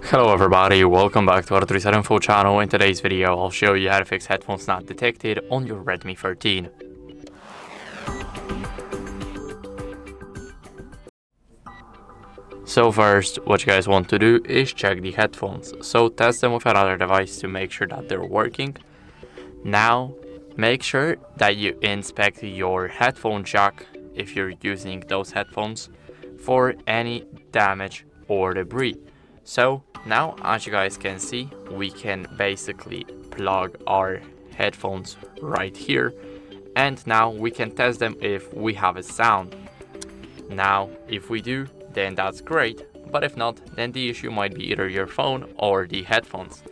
Hello everybody, welcome back to HardReset.Info channel. In today's video, I'll show you how to fix headphones not detected on your Redmi 13. So first, what you guys want to do is check the headphones. So test them with another device to make sure that they're working. Now, make sure that you inspect your headphone jack if you're using those headphones for any damage or debris. So now, as you guys can see, we can basically plug our headphones right here, and now we can test them if we have a sound. Now, if we do, then that's great, but if not, then the issue might be either your phone or the headphones.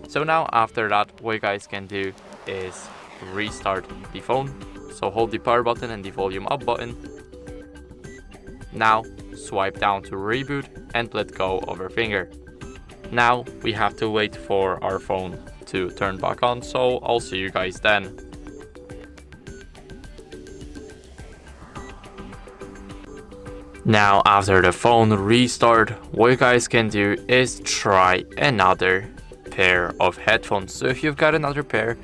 So now after that, what you guys can do is restart the phone. So hold the power button and the volume up button. Now swipe down to reboot and let go of your finger. Now we have to wait for our phone to turn back on, so I'll see you guys then. Now after the phone restart, what you guys can do is try another pair of headphones. So if you've got another pair,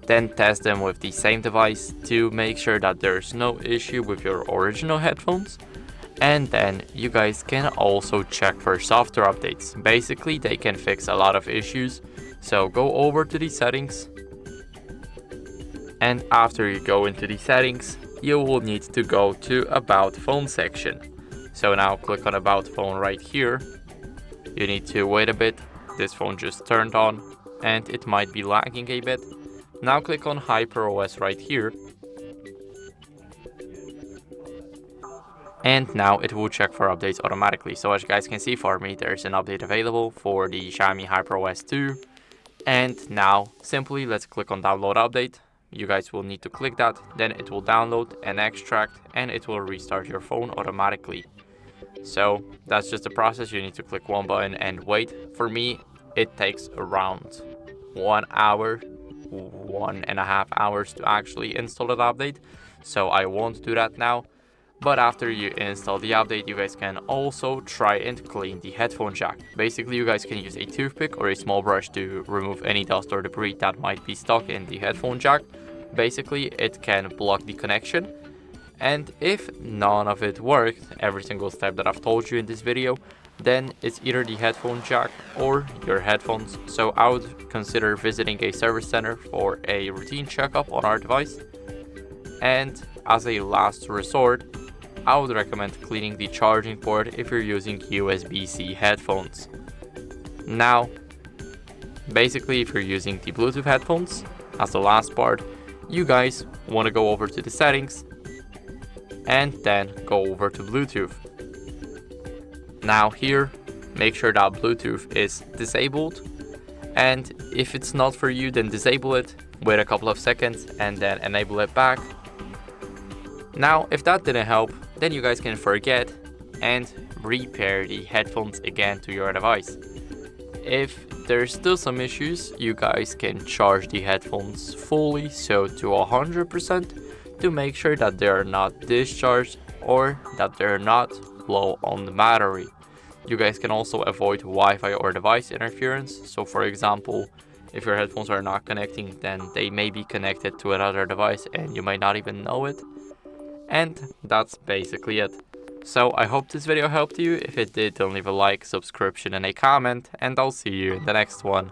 then test them with the same device to make sure that there's no issue with your original headphones. And then you guys can also check for software updates. Basically, they can fix a lot of issues. So go over to the settings. And after you go into the settings, you will need to go to About Phone section. So now click on About Phone right here. You need to wait a bit. This phone just turned on and it might be lagging a bit. Now click on HyperOS right here. And now it will check for updates automatically. So as you guys can see, for me, there's an update available for the Xiaomi HyperOS 2. And now simply let's click on download update. You guys will need to click that, then it will download and extract, and it will restart your phone automatically. So that's just the process. You need to click one button and wait. For me, it takes around 1 hour, 1.5 hours to actually install that update. So I won't do that now. But after you install the update, you guys can also try and clean the headphone jack. Basically, you guys can use a toothpick or a small brush to remove any dust or debris that might be stuck in the headphone jack. Basically, it can block the connection. And if none of it worked, every single step that I've told you in this video, then it's either the headphone jack or your headphones. So I would consider visiting a service center for a routine checkup on our device. And as a last resort, I would recommend cleaning the charging port if you're using USB-C headphones. Now, basically if you're using the Bluetooth headphones, as the last part, you guys want to go over to the settings and then go over to Bluetooth. Now here, make sure that Bluetooth is disabled, and if it's not for you, then disable it, wait a couple of seconds and then enable it back. Now, if that didn't help, then you guys can forget and repair the headphones again to your device. If there's still some issues, you guys can charge the headphones fully, so to 100%, to make sure that they're not discharged or that they're not low on the battery. You guys can also avoid Wi-Fi or device interference. So for example, if your headphones are not connecting, then they may be connected to another device and you might not even know it. And that's basically it. So I hope this video helped you. If it did, don't leave a like, subscription and a comment, and I'll see you in the next one.